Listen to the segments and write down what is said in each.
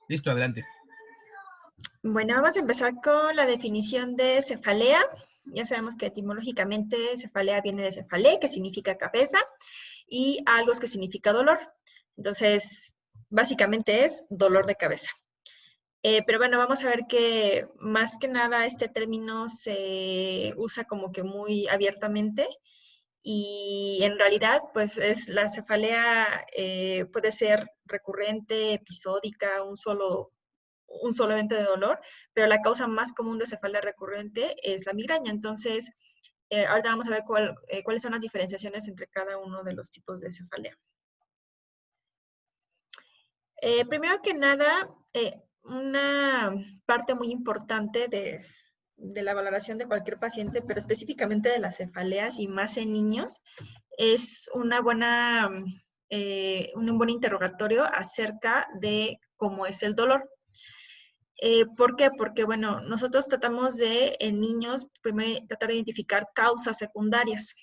Listo, adelante. Bueno, vamos a empezar con la definición de cefalea. Ya sabemos que etimológicamente cefalea viene de cefalé, que significa cabeza, y algos, que significa dolor. Entonces, básicamente es dolor de cabeza. Pero bueno, vamos a ver que más que nada este término se usa como que muy abiertamente y en realidad pues la cefalea puede ser recurrente, episódica, un solo evento de dolor, pero la causa más común de cefalea recurrente es la migraña. Entonces, ahorita vamos a ver cuáles son las diferenciaciones entre cada uno de los tipos de cefalea. Primero que nada, una parte muy importante de la valoración de cualquier paciente, pero específicamente de las cefaleas y más en niños, es un buen interrogatorio acerca de cómo es el dolor. ¿Por qué? Porque, bueno, nosotros tratamos de, en niños, primero tratar de identificar causas secundarias.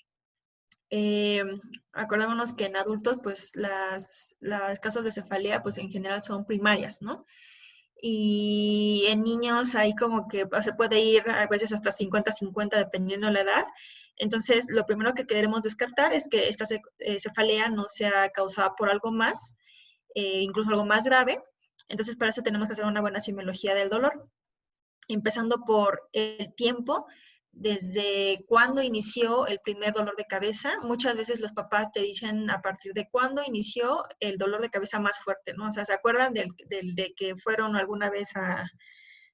Eh, Acordémonos que en adultos, pues, las causas de cefalea, pues, en general son primarias, ¿no? Y en niños ahí como que se puede ir a veces hasta 50-50 dependiendo de la edad. Entonces, lo primero que queremos descartar es que esta cefalea no sea causada por algo más, incluso algo más grave. Entonces, para eso tenemos que hacer una buena semiología del dolor, empezando por el tiempo, desde cuándo inició el primer dolor de cabeza. Muchas veces los papás te dicen a partir de cuándo inició el dolor de cabeza más fuerte, ¿no? O sea, ¿se acuerdan de que fueron alguna vez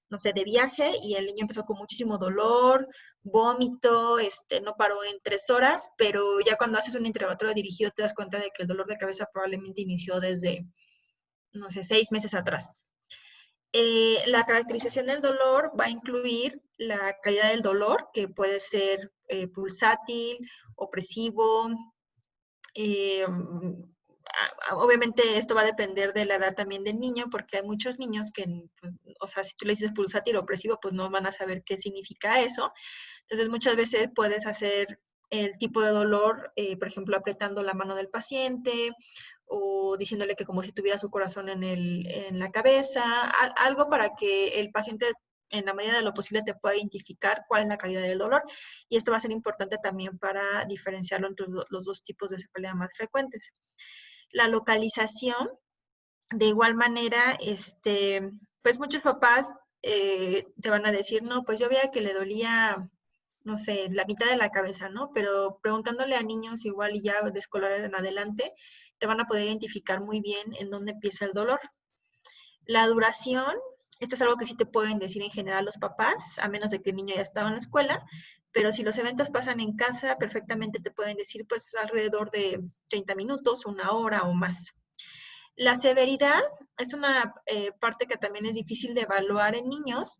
no sé, de viaje y el niño empezó con muchísimo dolor, vómito, no paró en 3 horas, pero ya cuando haces un interrogatorio dirigido te das cuenta de que el dolor de cabeza probablemente inició desde, no sé, 6 meses atrás. La caracterización del dolor va a incluir la calidad del dolor, que puede ser pulsátil, opresivo. Obviamente esto va a depender de la edad también del niño, porque hay muchos niños que, pues, o sea, si tú le dices pulsátil o opresivo, pues no van a saber qué significa eso. Entonces muchas veces puedes hacer el tipo de dolor, por ejemplo, apretando la mano del paciente, o diciéndole que como si tuviera su corazón en la cabeza, algo para que el paciente en la medida de lo posible te pueda identificar cuál es la calidad del dolor. Y esto va a ser importante también para diferenciarlo entre los dos tipos de cefalea más frecuentes. La localización, de igual manera, pues muchos papás te van a decir, no, pues yo veía que le dolía, no sé, la mitad de la cabeza, ¿no? Pero preguntándole a niños igual y ya de escolar en adelante, te van a poder identificar muy bien en dónde empieza el dolor. La duración, esto es algo que sí te pueden decir en general los papás, a menos de que el niño ya estaba en la escuela, pero si los eventos pasan en casa, perfectamente te pueden decir pues alrededor de 30 minutos, 1 hora o más. La severidad es una parte que también es difícil de evaluar en niños,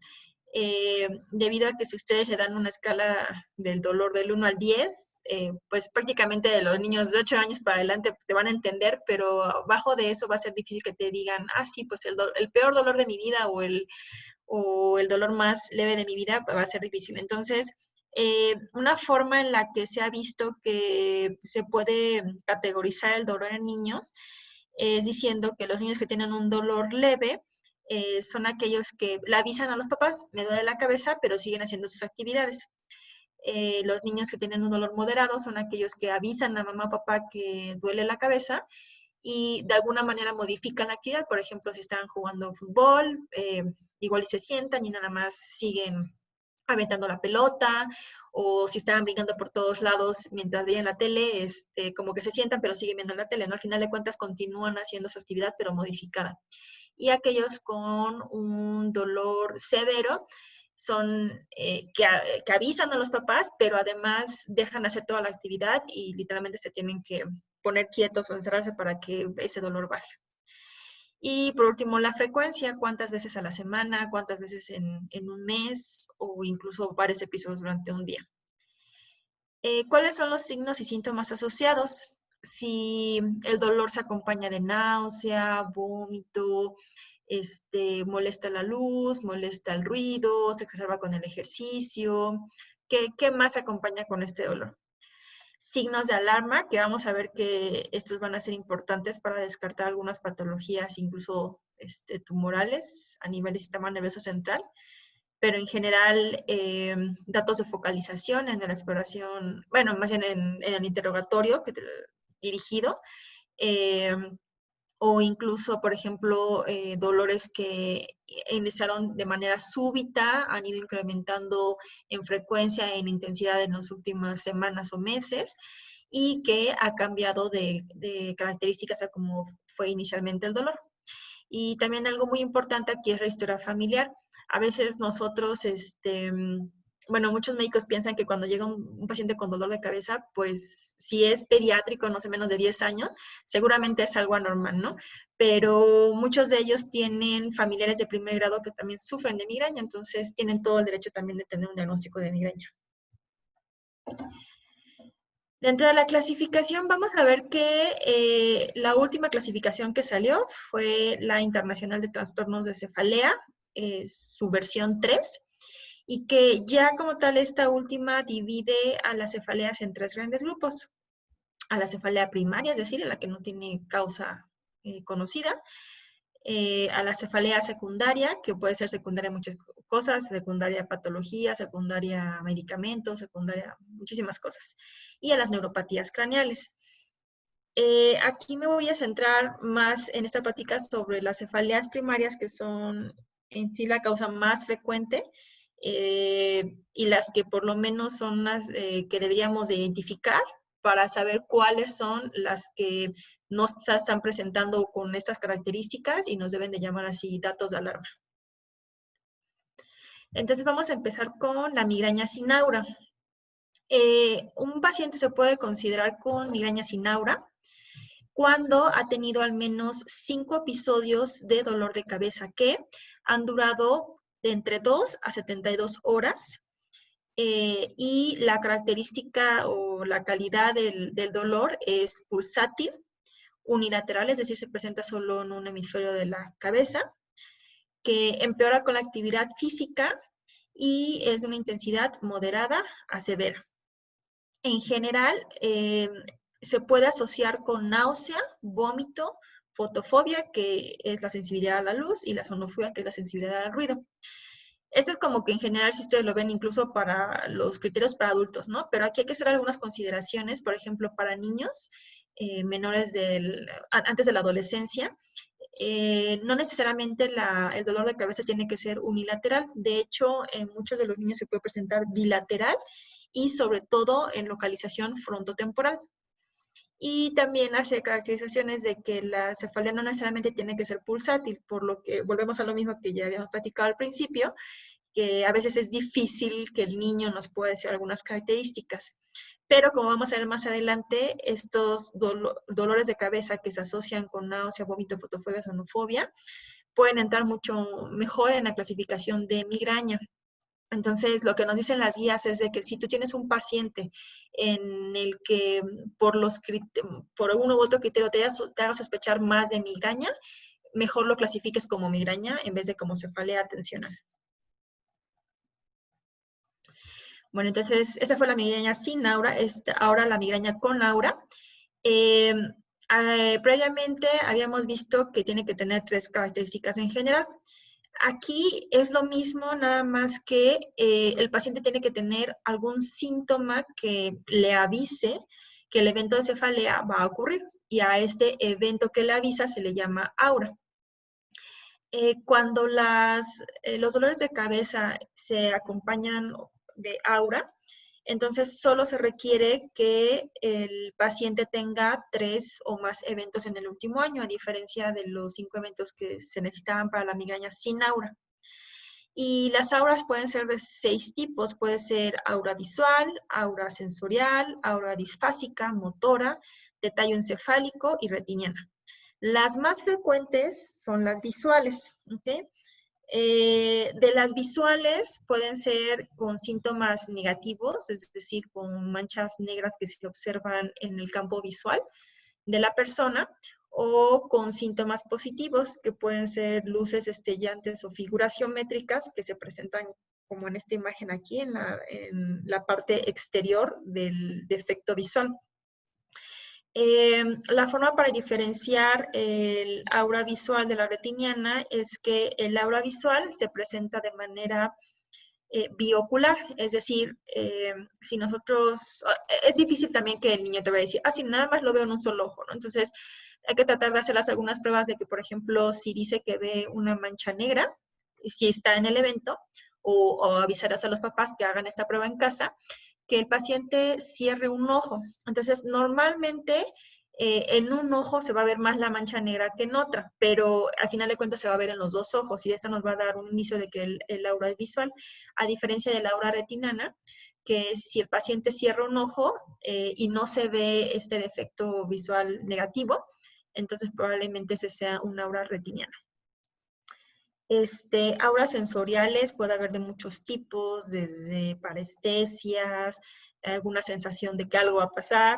debido a que si ustedes le dan una escala del dolor del 1 al 10, pues prácticamente los niños de 8 años para adelante te van a entender, pero abajo de eso va a ser difícil que te digan, ah, sí, pues el peor dolor de mi vida o el dolor más leve de mi vida va a ser difícil. Entonces, una forma en la que se ha visto que se puede categorizar el dolor en niños es diciendo que los niños que tienen un dolor leve son aquellos que le avisan a los papás, me duele la cabeza, pero siguen haciendo sus actividades. Los niños que tienen un dolor moderado son aquellos que avisan a mamá o papá que duele la cabeza y de alguna manera modifican la actividad. Por ejemplo, si están jugando fútbol, igual y se sientan y nada más siguen aventando la pelota, o si estaban brincando por todos lados mientras veían la tele, como que se sientan pero siguen viendo la tele, ¿no? Al final de cuentas continúan haciendo su actividad pero modificada. Y aquellos con un dolor severo son que avisan a los papás, pero además dejan hacer toda la actividad y literalmente se tienen que poner quietos o encerrarse para que ese dolor baje. Y por último, la frecuencia, cuántas veces a la semana, cuántas veces en un mes o incluso varios episodios durante un día. ¿Cuáles son los signos y síntomas asociados? Si el dolor se acompaña de náusea, vómito, molesta la luz, molesta el ruido, se exacerba con el ejercicio. ¿Qué más acompaña con este dolor? signos de alarma, que vamos a ver que estos van a ser importantes para descartar algunas patologías, incluso tumorales a nivel del sistema nervioso central, pero en general datos de focalización en la exploración, bueno, más bien en el interrogatorio dirigido, o incluso, por ejemplo, dolores que iniciaron de manera súbita, han ido incrementando en frecuencia, en intensidad en las últimas semanas o meses, y que ha cambiado de características a como fue inicialmente el dolor. Y también algo muy importante aquí es la historia familiar. A veces nosotros, bueno, muchos médicos piensan que cuando llega un paciente con dolor de cabeza, pues si es pediátrico, no sé, menos de 10 años, seguramente es algo anormal, ¿no? Pero muchos de ellos tienen familiares de primer grado que también sufren de migraña, entonces tienen todo el derecho también de tener un diagnóstico de migraña. Dentro de la clasificación vamos a ver que la última clasificación que salió fue la Internacional de Trastornos de Cefalea, su versión 3, y que ya como tal esta última divide a las cefaleas en 3 grandes grupos. A la cefalea primaria, es decir, a la que no tiene causa conocida, a la cefalea secundaria, que puede ser secundaria a muchas cosas, secundaria a patología, secundaria a medicamentos, secundaria a muchísimas cosas, y a las neuropatías craneales. Aquí me voy a centrar más en esta plática sobre las cefaleas primarias, que son en sí la causa más frecuente, y las que por lo menos son las que deberíamos de identificar para saber cuáles son las que no se están presentando con estas características y nos deben de llamar así datos de alarma. Entonces vamos a empezar con la migraña sin aura. Un paciente se puede considerar con migraña sin aura cuando ha tenido al menos 5 episodios de dolor de cabeza que han durado de entre 2 a 72 horas, y la característica o la calidad del dolor es pulsátil, unilateral, es decir, se presenta solo en un hemisferio de la cabeza, que empeora con la actividad física y es de una intensidad moderada a severa. En general, se puede asociar con náusea, vómito, fotofobia, que es la sensibilidad a la luz, y la sonofobia, que es la sensibilidad al ruido. Esto es como que en general, si ustedes lo ven, incluso para los criterios para adultos, ¿no? Pero aquí hay que hacer algunas consideraciones, por ejemplo, para niños menores antes de la adolescencia. No necesariamente el dolor de cabeza tiene que ser unilateral. De hecho, en muchos de los niños se puede presentar bilateral y sobre todo en localización frontotemporal. Y también hace caracterizaciones de que la cefalea no necesariamente tiene que ser pulsátil, por lo que volvemos a lo mismo que ya habíamos platicado al principio, que a veces es difícil que el niño nos pueda decir algunas características. Pero como vamos a ver más adelante, estos dolores de cabeza que se asocian con náusea, vómito, fotofobia, sonofobia, pueden entrar mucho mejor en la clasificación de migraña. Entonces, lo que nos dicen las guías es de que si tú tienes un paciente en el que por uno u otro criterio te haga sospechar más de migraña, mejor lo clasifiques como migraña en vez de como cefalea tensional. Bueno, entonces, esa fue la migraña sin aura, ahora la migraña con aura. Previamente habíamos visto que tiene que tener 3 características en general. Aquí es lo mismo, nada más que el paciente tiene que tener algún síntoma que le avise que el evento de cefalea va a ocurrir, y a este evento que le avisa se le llama aura. Cuando los dolores de cabeza se acompañan de aura, entonces solo se requiere que el paciente tenga 3 o más eventos en el último año, a diferencia de los 5 eventos que se necesitaban para la migraña sin aura. Y las auras pueden ser de 6 tipos. Puede ser aura visual, aura sensorial, aura disfásica, motora, de tallo encefálico y retiniana. Las más frecuentes son las visuales, ¿ok? De las visuales pueden ser con síntomas negativos, es decir, con manchas negras que se observan en el campo visual de la persona, o con síntomas positivos, que pueden ser luces destellantes o figuras geométricas que se presentan como en esta imagen aquí, en la parte exterior del defecto visual. La forma para diferenciar el aura visual de la retiniana es que el aura visual se presenta de manera biocular, es decir, si nosotros, es difícil también que el niño te va a decir, si nada más lo veo en un solo ojo, ¿no? Entonces, hay que tratar de hacerlas algunas pruebas de que, por ejemplo, si dice que ve una mancha negra, si está en el evento, o avisarás a los papás que hagan esta prueba en casa, que el paciente cierre un ojo. Entonces, normalmente en un ojo se va a ver más la mancha negra que en otra, pero al final de cuentas se va a ver en los dos ojos y esto nos va a dar un inicio de que el aura es visual, a diferencia del aura retinana, que si el paciente cierra un ojo y no se ve este defecto visual negativo, entonces probablemente ese sea un aura retiniana. Auras sensoriales puede haber de muchos tipos, desde parestesias, alguna sensación de que algo va a pasar,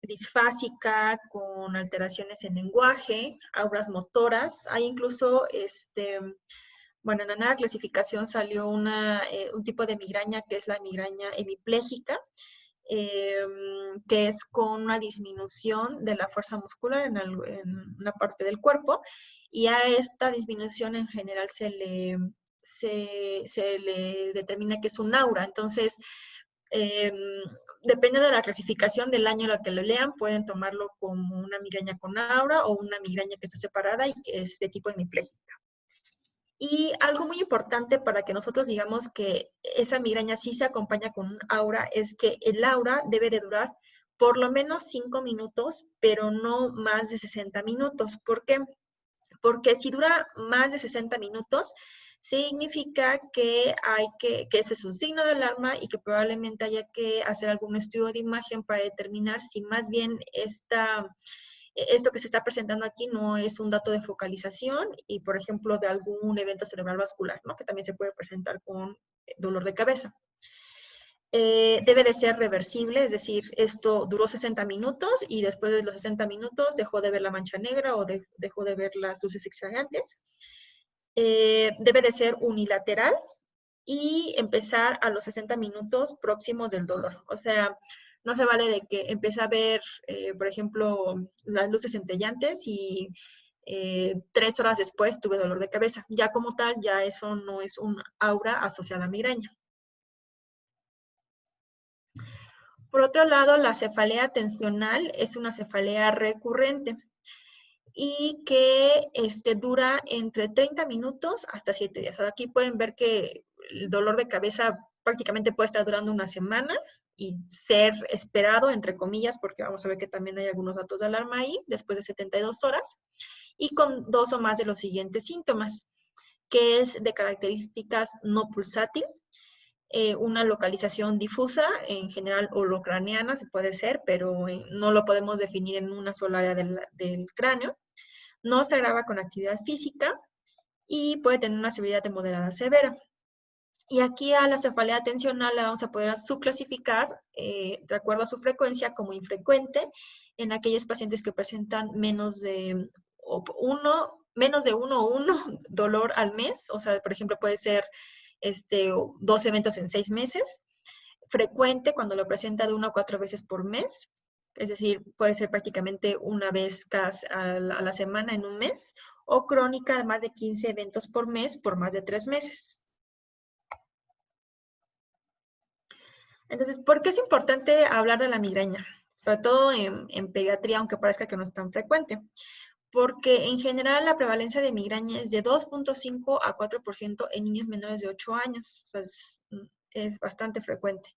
disfásica, con alteraciones en lenguaje, auras motoras. Hay incluso, bueno, en la nueva clasificación salió un tipo de migraña que es la migraña hemipléjica, que es con una disminución de la fuerza muscular en una parte del cuerpo, y a esta disminución en general se le determina que es un aura. Entonces, depende de la clasificación del año en la que lo lean, pueden tomarlo como una migraña con aura o una migraña que está separada y que es de tipo hemipléjica. Y algo muy importante para que nosotros digamos que esa migraña sí se acompaña con un aura es que el aura debe de durar por lo menos 5 minutos, pero no más de 60 minutos. ¿Por qué? Porque si dura más de 60 minutos, significa que ese es un signo de alarma y que probablemente haya que hacer algún estudio de imagen para determinar si más bien esto que se está presentando aquí no es un dato de focalización y, por ejemplo, de algún evento cerebral vascular, ¿no? Que también se puede presentar con dolor de cabeza. Debe de ser reversible, es decir, esto duró 60 minutos y después de los 60 minutos dejó de ver la mancha negra o dejó de ver las luces extravagantes. Debe de ser unilateral y empezar a los 60 minutos próximos del dolor. O sea, no se vale de que empiece a ver, por ejemplo, las luces centellantes y 3 horas después tuve dolor de cabeza. Ya como tal, ya eso no es un aura asociada a migraña. Por otro lado, la cefalea tensional es una cefalea recurrente y que dura entre 30 minutos hasta 7 días. Aquí pueden ver que el dolor de cabeza prácticamente puede estar durando una semana y ser esperado, entre comillas, porque vamos a ver que también hay algunos datos de alarma ahí, después de 72 horas, y con 2 o más de los siguientes síntomas, que es de características no pulsátil, una localización difusa, en general holocraneana se puede ser, pero no lo podemos definir en una sola área del cráneo. No se agrava con actividad física y puede tener una severidad de moderada a severa. Y aquí a la cefalea tensional la vamos a poder subclasificar de acuerdo a su frecuencia como infrecuente en aquellos pacientes que presentan menos de uno o uno dolor al mes. O sea, por ejemplo, puede ser 2 eventos en 6 meses. Frecuente cuando lo presenta de 1 a 4 veces por mes. Es decir, puede ser prácticamente una vez a la semana en un mes. O crónica de más de 15 eventos por mes por más de 3 meses. Entonces, ¿por qué es importante hablar de la migraña? Sobre todo en pediatría, aunque parezca que no es tan frecuente. Porque en general la prevalencia de migraña es de 2.5 a 4% en niños menores de 8 años. O sea, es bastante frecuente.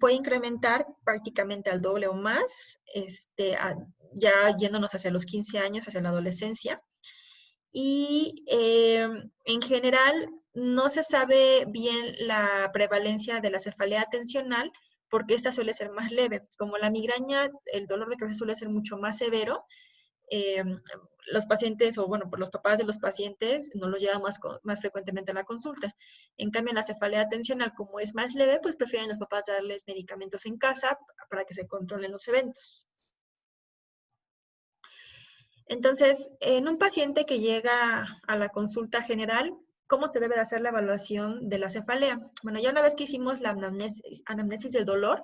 Puede incrementar prácticamente al doble o más, ya yéndonos hacia los 15 años, hacia la adolescencia. Y en general no se sabe bien la prevalencia de la cefalea tensional porque esta suele ser más leve. Como la migraña, el dolor de cabeza suele ser mucho más severo, los pacientes, o bueno, por los papás de los pacientes, no los llevan más frecuentemente a la consulta. En cambio, en la cefalea tensional, como es más leve, pues prefieren los papás darles medicamentos en casa para que se controlen los eventos. Entonces, en un paciente que llega a la consulta general, ¿cómo se debe de hacer la evaluación de la cefalea? Bueno, ya una vez que hicimos la anamnesis del dolor,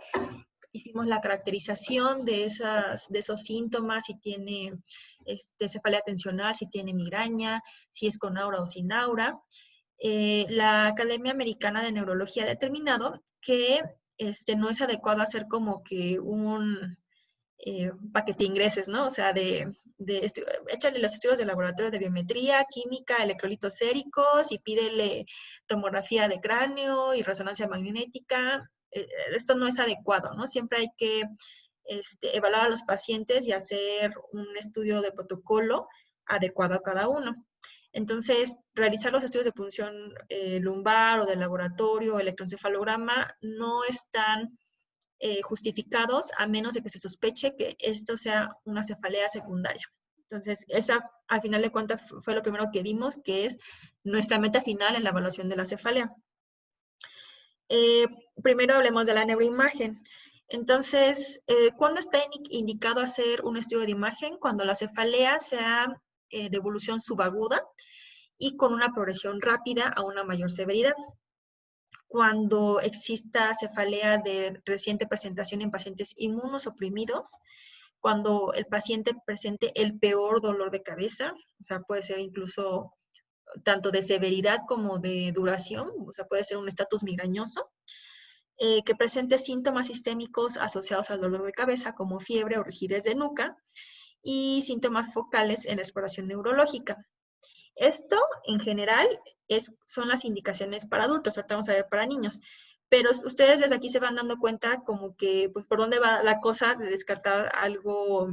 hicimos la caracterización de esos síntomas, si tiene cefalea tensional, si tiene migraña, si es con aura o sin aura. La Academia Americana de Neurología ha determinado que no es adecuado hacer como que para que te ingreses, ¿no? O sea, échale los estudios de laboratorio de biometría, química, electrolitos séricos y pídele tomografía de cráneo y resonancia magnética. Esto no es adecuado, ¿no? Siempre hay que evaluar a los pacientes y hacer un estudio de protocolo adecuado a cada uno. Entonces, realizar los estudios de punción lumbar o de laboratorio, electroencefalograma, no están justificados a menos de que se sospeche que esto sea una cefalea secundaria. Entonces, esa, al final de cuentas, fue lo primero que vimos, que es nuestra meta final en la evaluación de la cefalea. Primero hablemos de la neuroimagen. Entonces, ¿cuándo está indicado hacer un estudio de imagen? Cuando la cefalea sea de evolución subaguda y con una progresión rápida a una mayor severidad. Cuando exista cefalea de reciente presentación en pacientes inmunosuprimidos, cuando el paciente presente el peor dolor de cabeza, o sea, puede ser incluso tanto de severidad como de duración, o sea, puede ser un estatus migrañoso, que presente síntomas sistémicos asociados al dolor de cabeza, como fiebre o rigidez de nuca, y síntomas focales en la exploración neurológica. Esto, en general, son las indicaciones para adultos, ahorita vamos a ver para niños. Pero ustedes desde aquí se van dando cuenta como que, pues, por dónde va la cosa de descartar algo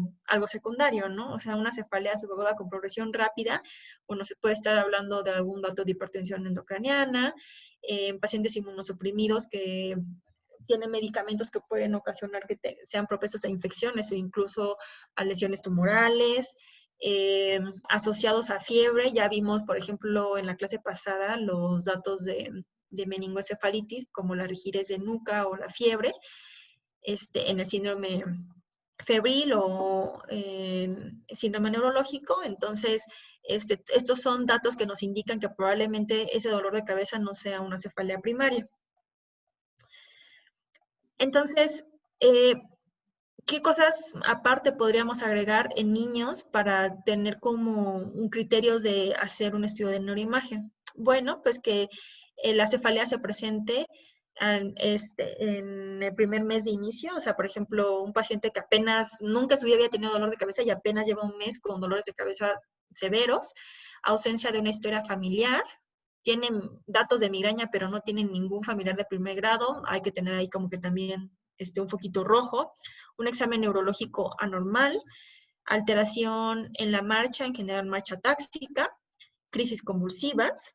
secundario, ¿no? O sea, una cefalea subaguda con progresión rápida, bueno, se puede estar hablando de algún dato de hipertensión endocraniana, en pacientes inmunosuprimidos que tienen medicamentos que pueden ocasionar que sean propensos a infecciones o incluso a lesiones tumorales, asociados a fiebre. Ya vimos, por ejemplo, en la clase pasada los datos de meningoencefalitis, como la rigidez de nuca o la fiebre, en el síndrome febril o síndrome neurológico. Entonces, estos son datos que nos indican que probablemente ese dolor de cabeza no sea una cefalea primaria. Entonces, ¿qué cosas aparte podríamos agregar en niños para tener como un criterio de hacer un estudio de neuroimagen? Bueno, pues que la cefalea se presente en el primer mes de inicio. O sea, por ejemplo, un paciente que apenas nunca en su vida había tenido dolor de cabeza y apenas lleva un mes con dolores de cabeza severos, ausencia de una historia familiar, tienen datos de migraña, pero no tienen ningún familiar de primer grado. Hay que tener ahí como que también un foquito rojo. Un examen neurológico anormal, alteración en la marcha, en general marcha táxica, crisis convulsivas,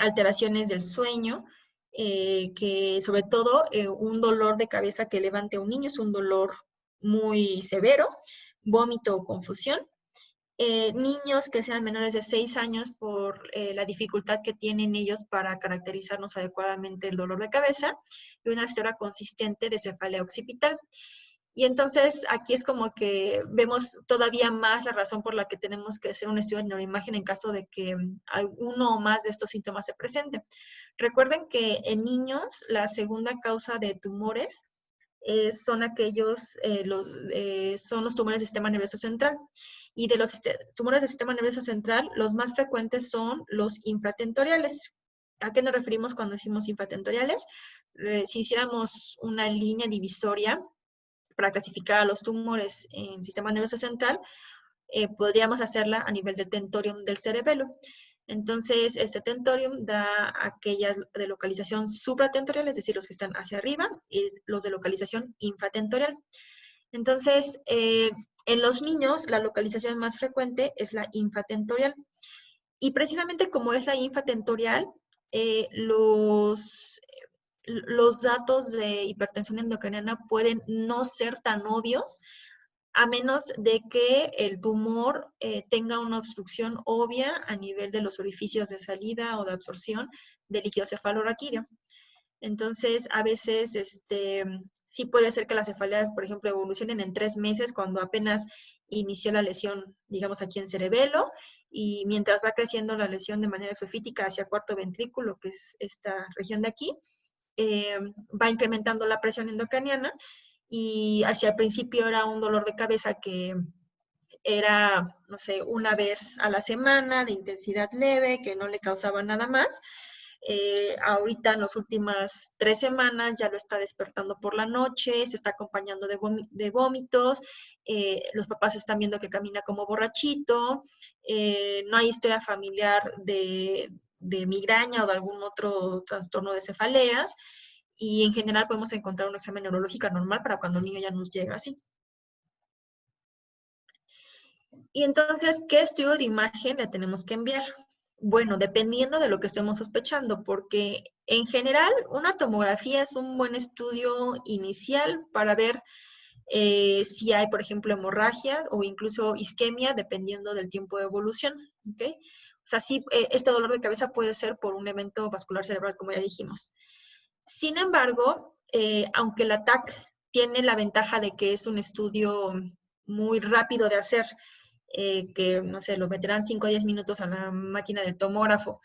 alteraciones del sueño, que sobre todo un dolor de cabeza que levante a un niño es un dolor muy severo, vómito o confusión. Niños que sean menores de 6 años por la dificultad que tienen ellos para caracterizarnos adecuadamente el dolor de cabeza y una historia consistente de cefalea occipital. Y entonces aquí es como que vemos todavía más la razón por la que tenemos que hacer un estudio de neuroimagen en caso de que uno o más de estos síntomas se presenten. Recuerden que en niños la segunda causa de tumores son son los tumores del sistema nervioso central. Y de los tumores del sistema nervioso central, los más frecuentes son los infratentoriales. ¿A qué nos referimos cuando decimos infratentoriales? Si hiciéramos una línea divisoria para clasificar a los tumores en el sistema nervioso central, podríamos hacerla a nivel del tentorium del cerebelo. Entonces, este tentorium da aquellas de localización supratentorial, es decir, los que están hacia arriba, y los de localización infratentorial. Entonces, en los niños, la localización más frecuente es la infratentorial. Y precisamente como es la infratentorial, los datos de hipertensión endocraniana pueden no ser tan obvios a menos de que el tumor tenga una obstrucción obvia a nivel de los orificios de salida o de absorción del líquido cefalorraquídeo. Entonces, a veces sí puede ser que las cefaleas, por ejemplo, evolucionen en 3 meses cuando apenas inició la lesión, digamos, aquí en cerebelo, y mientras va creciendo la lesión de manera exofítica hacia cuarto ventrículo, que es esta región de aquí, va incrementando la presión endocraniana, y hacia el principio era un dolor de cabeza que era, no sé, una vez a la semana de intensidad leve, que no le causaba nada más. Ahorita en las últimas 3 semanas ya lo está despertando por la noche, se está acompañando de vómitos, los papás están viendo que camina como borrachito, no hay historia familiar de migraña o de algún otro trastorno de cefaleas, y en general podemos encontrar un examen neurológico normal para cuando el niño ya nos llega así. Y entonces, ¿qué estudio de imagen le tenemos que enviar? Bueno, dependiendo de lo que estemos sospechando, porque en general una tomografía es un buen estudio inicial para ver si hay, por ejemplo, hemorragias o incluso isquemia, dependiendo del tiempo de evolución. ¿Okay? O sea, sí, este dolor de cabeza puede ser por un evento vascular cerebral, como ya dijimos. Sin embargo, aunque el ATAC tiene la ventaja de que es un estudio muy rápido de hacer, que, no sé, lo meterán 5 o 10 minutos a la máquina del tomógrafo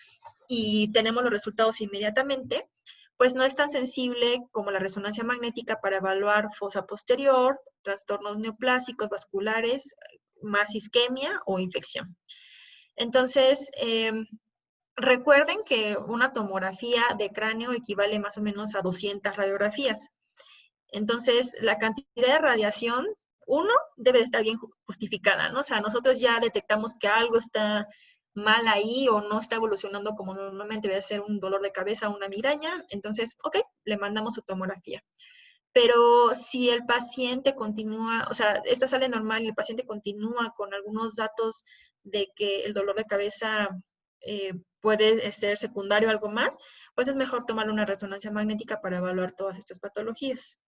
y tenemos los resultados inmediatamente, pues no es tan sensible como la resonancia magnética para evaluar fosa posterior, trastornos neoplásicos vasculares, más isquemia o infección. Entonces, recuerden que una tomografía de cráneo equivale más o menos a 200 radiografías. Entonces, la cantidad de radiación, uno, debe de estar bien justificada, ¿no? O sea, nosotros ya detectamos que algo está mal ahí o no está evolucionando como normalmente debe ser un dolor de cabeza o una migraña, entonces, ok, le mandamos su tomografía. Pero si el paciente continúa, o sea, esta sale normal y el paciente continúa con algunos datos de que el dolor de cabeza puede ser secundario o algo más, pues es mejor tomar una resonancia magnética para evaluar todas estas patologías.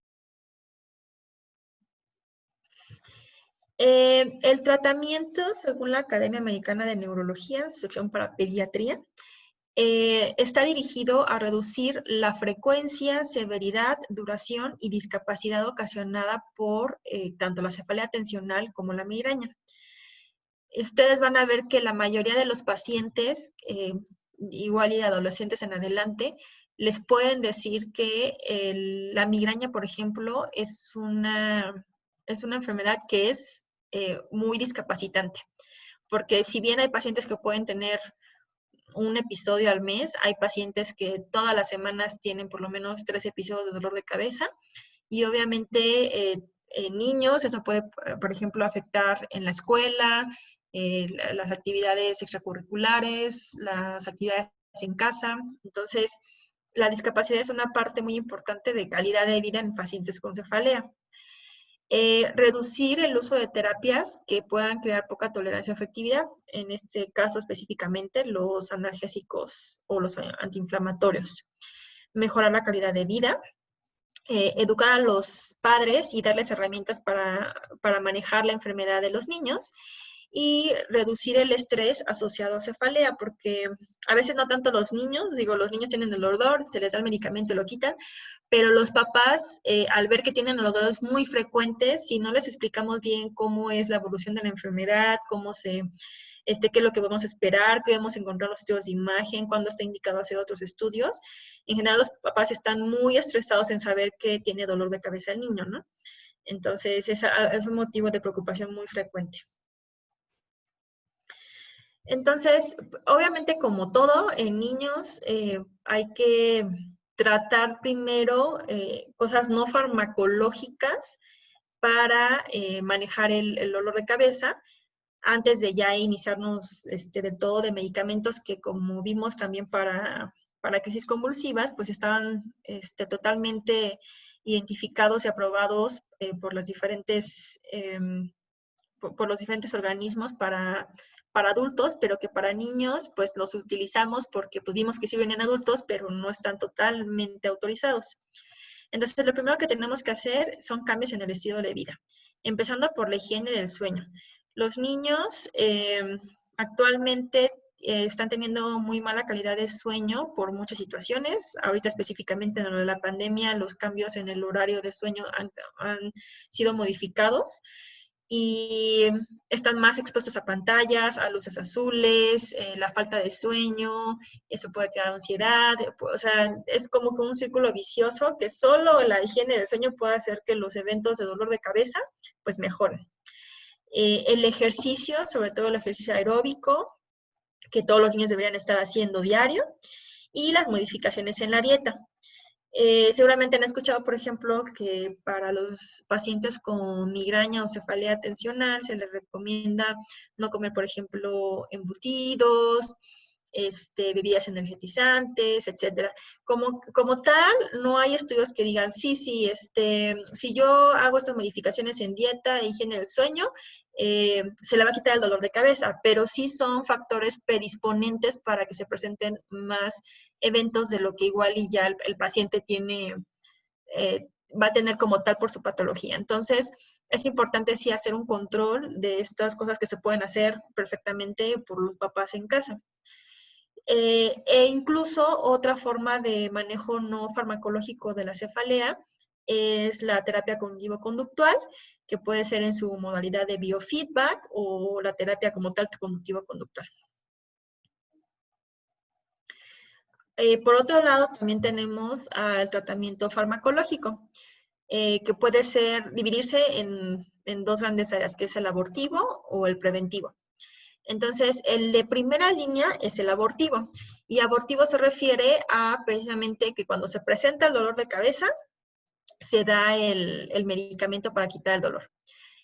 El tratamiento, según la Academia Americana de Neurología, sección para pediatría, está dirigido a reducir la frecuencia, severidad, duración y discapacidad ocasionada por tanto la cefalea tensional como la migraña. Ustedes van a ver que la mayoría de los pacientes, igual y de adolescentes en adelante, les pueden decir que la migraña, por ejemplo, es una enfermedad que es muy discapacitante. Porque si bien hay pacientes que pueden tener un episodio al mes, hay pacientes que todas las semanas tienen por lo menos 3 episodios de dolor de cabeza, y obviamente en niños eso puede, por ejemplo, afectar en la escuela, las actividades extracurriculares, las actividades en casa. Entonces, la discapacidad es una parte muy importante de calidad de vida en pacientes con cefalea. Reducir el uso de terapias que puedan crear poca tolerancia o efectividad, en este caso específicamente los analgésicos o los antiinflamatorios. Mejorar la calidad de vida, educar a los padres y darles herramientas para manejar la enfermedad de los niños, y reducir el estrés asociado a cefalea, porque a veces no tanto los niños, digo, los niños tienen el dolor, se les da el medicamento y lo quitan, pero los papás, al ver que tienen los dolores muy frecuentes, si no les explicamos bien cómo es la evolución de la enfermedad, qué es lo que vamos a esperar, qué debemos encontrar en los estudios de imagen, cuándo está indicado hacer otros estudios, en general los papás están muy estresados en saber que tiene dolor de cabeza el niño, ¿no? Entonces, es un motivo de preocupación muy frecuente. Entonces, obviamente, como todo, en niños hay que tratar primero cosas no farmacológicas para manejar el dolor de cabeza, antes de ya iniciarnos de todo de medicamentos que, como vimos también para crisis convulsivas, pues estaban totalmente identificados y aprobados por los diferentes organismos para adultos, pero que para niños pues los utilizamos porque pues, vimos que sí venían adultos, pero no están totalmente autorizados. Entonces, lo primero que tenemos que hacer son cambios en el estilo de vida, empezando por la higiene del sueño. Los niños actualmente están teniendo muy mala calidad de sueño por muchas situaciones. Ahorita específicamente en la pandemia, los cambios en el horario de sueño han sido modificados y están más expuestos a pantallas, a luces azules, la falta de sueño, eso puede crear ansiedad, o sea, es como que un círculo vicioso que solo la higiene del sueño puede hacer que los eventos de dolor de cabeza pues mejoren. El ejercicio, sobre todo el ejercicio aeróbico, que todos los niños deberían estar haciendo diario, y las modificaciones en la dieta. Seguramente han escuchado, por ejemplo, que para los pacientes con migraña o cefalea tensional se les recomienda no comer, por ejemplo, embutidos, bebidas energetizantes, etcétera. Como tal, no hay estudios que digan, sí, si yo hago estas modificaciones en dieta e higiene del sueño, se le va a quitar el dolor de cabeza, pero sí son factores predisponentes para que se presenten más eventos de lo que igual y ya el paciente tiene, va a tener como tal por su patología. Entonces, es importante sí hacer un control de estas cosas que se pueden hacer perfectamente por los papás en casa. E incluso otra forma de manejo no farmacológico de la cefalea es la terapia cognitivo-conductual, que puede ser en su modalidad de biofeedback o la terapia como tal cognitivo-conductual. Por otro lado, también tenemos al tratamiento farmacológico, que puede dividirse en dos grandes áreas, que es el abortivo o el preventivo. Entonces, el de primera línea es el abortivo. Y abortivo se refiere a precisamente que cuando se presenta el dolor de cabeza, se da el medicamento para quitar el dolor.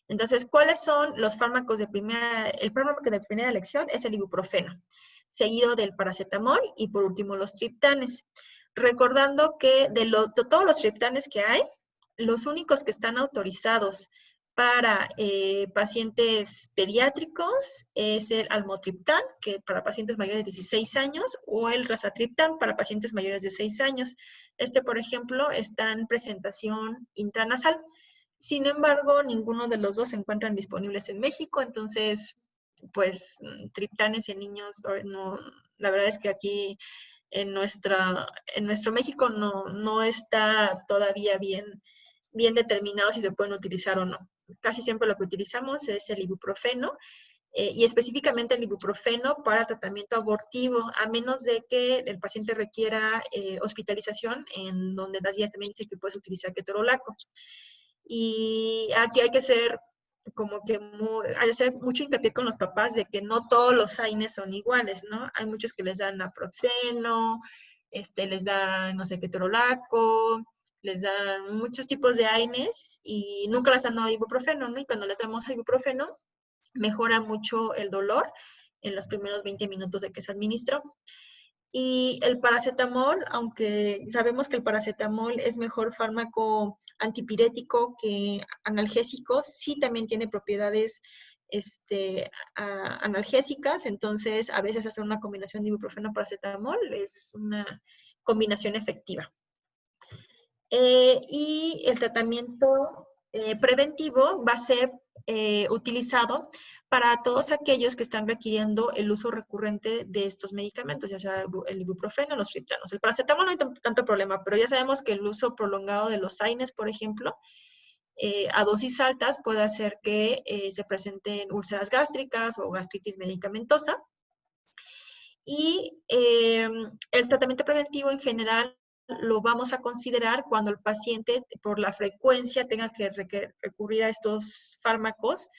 Entonces, ¿cuáles son los fármacos de primera? El fármaco de primera elección es el ibuprofeno, seguido del paracetamol y por último los triptanes. Recordando que de todos los triptanes que hay, los únicos que están autorizados para pacientes pediátricos es el almotriptán, que para pacientes mayores de 16 años, o el razatriptán para pacientes mayores de 6 años. Por ejemplo, está en presentación intranasal. Sin embargo, ninguno de los dos se encuentran disponibles en México, entonces, pues, triptanes en niños, no, la verdad es que aquí en nuestro México no está todavía bien determinado si se pueden utilizar o no. Casi siempre lo que utilizamos es el ibuprofeno, y específicamente el ibuprofeno para tratamiento abortivo, a menos de que el paciente requiera hospitalización, en donde las guías también dicen que puedes utilizar ketorolaco. Y aquí hay que ser hay que hacer mucho hincapié con los papás de que no todos los AINES son iguales, ¿no? Hay muchos que les dan naproxeno, les dan, no sé, ketorolaco, les dan muchos tipos de AINES y nunca les dan ibuprofeno, ¿no? Y cuando les damos ibuprofeno, mejora mucho el dolor en los primeros 20 minutos de que se administró. Y el paracetamol, aunque sabemos que el paracetamol es mejor fármaco antipirético que analgésico, sí también tiene propiedades analgésicas, entonces a veces hacer una combinación de ibuprofeno-paracetamol es una combinación efectiva. Y el tratamiento preventivo va a ser utilizado para todos aquellos que están requiriendo el uso recurrente de estos medicamentos, ya sea el ibuprofeno o los triptanos. El paracetamol no hay tanto problema, pero ya sabemos que el uso prolongado de los AINES, por ejemplo, a dosis altas puede hacer que se presenten úlceras gástricas o gastritis medicamentosa. Y el tratamiento preventivo en general lo vamos a considerar cuando el paciente, por la frecuencia, tenga que recurrir a estos fármacos,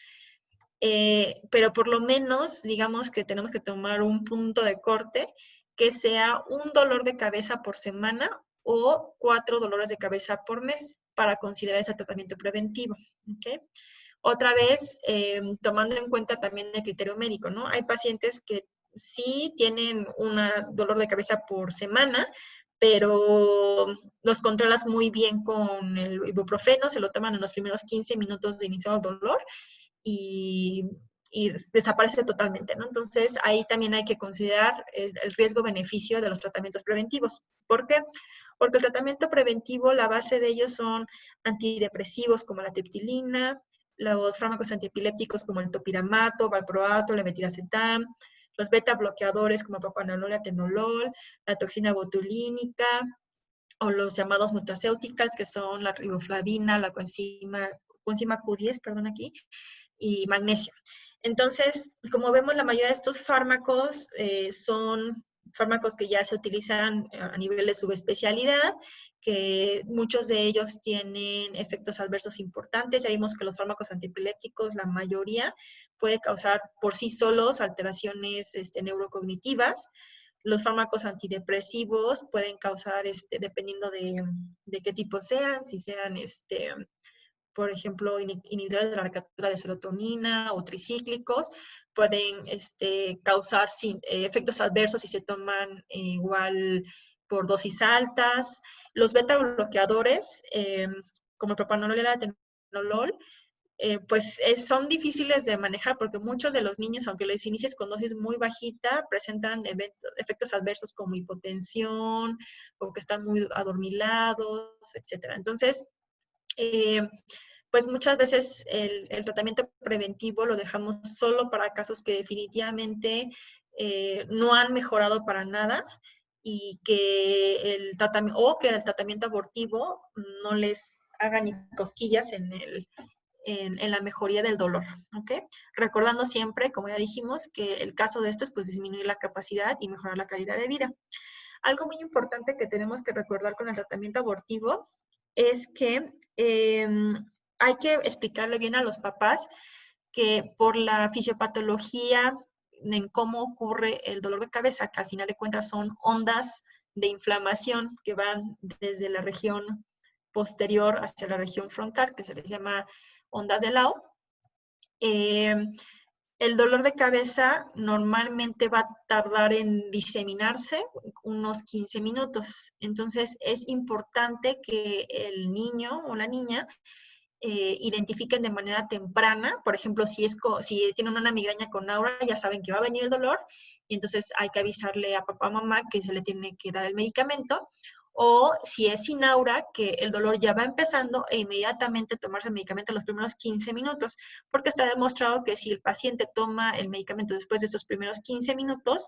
pero por lo menos, digamos que tenemos que tomar un punto de corte que sea un dolor de cabeza por semana o 4 dolores de cabeza por mes para considerar ese tratamiento preventivo. ¿Okay? Otra vez, tomando en cuenta también el criterio médico, ¿no? Hay pacientes que sí tienen un dolor de cabeza por semana, pero los controlas muy bien con el ibuprofeno, se lo toman en los primeros 15 minutos de iniciar el dolor y desaparece totalmente, ¿no? Entonces, ahí también hay que considerar el riesgo-beneficio de los tratamientos preventivos. ¿Por qué? Porque el tratamiento preventivo, la base de ellos son antidepresivos como la triptilina, los fármacos antiepilépticos como el topiramato, valproato, levetiracetam, los beta bloqueadores como propanolol y atenolol, la toxina botulínica, o los llamados nutracéuticals, que son la riboflavina, la coenzima Q10, perdón aquí, y magnesio. Entonces, como vemos, la mayoría de estos fármacos son fármacos que ya se utilizan a nivel de subespecialidad, que muchos de ellos tienen efectos adversos importantes. Ya vimos que los fármacos antiepilépticos, la mayoría, puede causar por sí solos alteraciones neurocognitivas. Los fármacos antidepresivos pueden causar, dependiendo de qué tipo sean, si sean por ejemplo, inhibidores de la recaptura de serotonina o tricíclicos, pueden causar efectos adversos si se toman igual por dosis altas. Los beta bloqueadores, como el propanolol y el atenolol, pues son difíciles de manejar porque muchos de los niños, aunque les inicies con dosis muy bajita, presentan efectos adversos como hipotensión o que están muy adormilados, etc. Entonces, pues muchas veces el tratamiento preventivo lo dejamos solo para casos que definitivamente no han mejorado para nada y que el tratamiento abortivo no les haga ni cosquillas en la mejoría del dolor, ¿ok? Recordando siempre, como ya dijimos, que el caso de esto es pues disminuir la capacidad y mejorar la calidad de vida. Algo muy importante que tenemos que recordar con el tratamiento abortivo es que hay que explicarle bien a los papás que por la fisiopatología en cómo ocurre el dolor de cabeza, que al final de cuentas son ondas de inflamación que van desde la región posterior hacia la región frontal, que se les llama ondas de Lau. El dolor de cabeza normalmente va a tardar en diseminarse unos 15 minutos. Entonces, es importante que el niño o la niña identifiquen de manera temprana. Por ejemplo, si tienen una migraña con aura, ya saben que va a venir el dolor, y entonces hay que avisarle a papá o mamá que se le tiene que dar el medicamento. O si es sin aura, que el dolor ya va empezando e inmediatamente tomarse el medicamento en los primeros 15 minutos, porque está demostrado que si el paciente toma el medicamento después de esos primeros 15 minutos,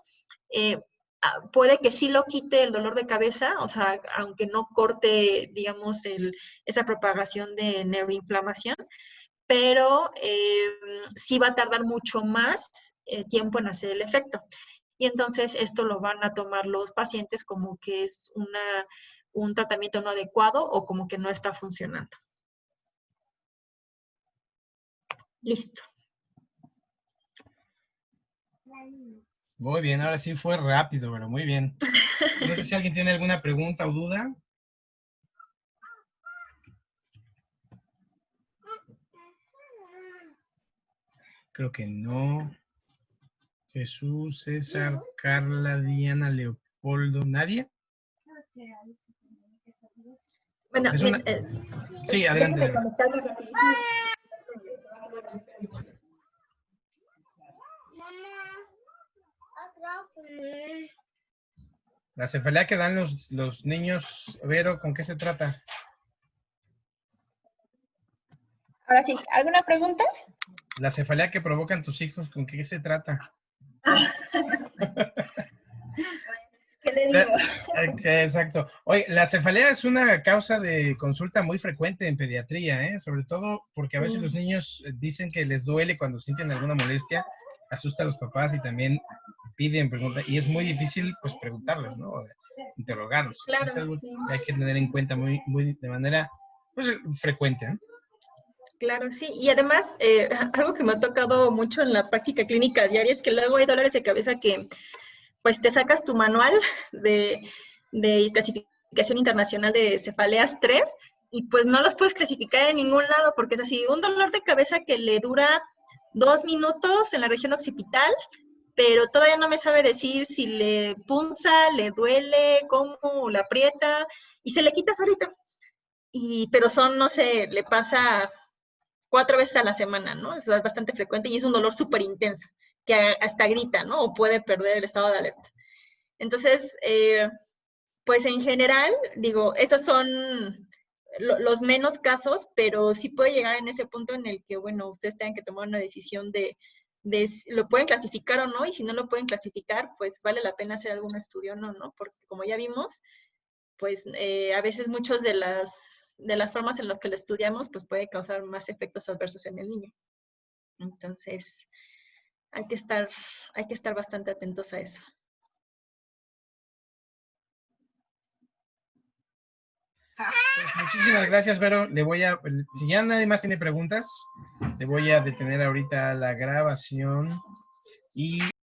puede que sí lo quite el dolor de cabeza, o sea, aunque no corte, digamos, esa propagación de neuroinflamación, pero sí va a tardar mucho más tiempo en hacer el efecto. Y entonces esto lo van a tomar los pacientes como que es un tratamiento no adecuado o como que no está funcionando. Listo. Muy bien, ahora sí fue rápido, pero muy bien. No sé si alguien tiene alguna pregunta o duda. Creo que no. Jesús, César, Carla, Diana, Leopoldo, ¿nadie? Bueno, sí, adelante. déjenme conectarme rapidísimo. La cefalea que dan los niños, Vero, ¿con qué se trata? Ahora sí, ¿alguna pregunta? La cefalea que provocan tus hijos, ¿con qué se trata? ¿Qué le digo? Exacto. Oye, la cefalea es una causa de consulta muy frecuente en pediatría, ¿eh? Sobre todo porque a veces los niños dicen que les duele cuando sienten alguna molestia, asusta a los papás y también piden preguntas, y es muy difícil, pues, preguntarles, ¿no? Interrogarlos. Claro, Es algo sí. que hay que tener en cuenta de manera, pues, frecuente, ¿eh? Claro, sí. Y además, algo que me ha tocado mucho en la práctica clínica diaria es que luego hay dolores de cabeza que, pues, te sacas tu manual de clasificación internacional de cefaleas 3 y pues no los puedes clasificar en ningún lado porque es así, un dolor de cabeza que le dura 2 minutos en la región occipital, pero todavía no me sabe decir si le punza, le duele, cómo, le aprieta, y se le quita solito. Pero no sé, le pasa 4 veces a la semana, ¿no? Eso es bastante frecuente y es un dolor súper intenso, que hasta grita, ¿no? O puede perder el estado de alerta. Entonces, pues en general, digo, esos son los menos casos, pero sí puede llegar en ese punto en el que, bueno, ustedes tengan que tomar una decisión de lo pueden clasificar o no, y si no lo pueden clasificar, pues vale la pena hacer algún estudio o no, ¿no? Porque como ya vimos, pues a veces muchas de las formas en las que lo estudiamos, pues puede causar más efectos adversos en el niño. Entonces, hay que estar bastante atentos a eso. Pues muchísimas gracias, Vero. Si ya nadie más tiene preguntas, le voy a detener ahorita la grabación y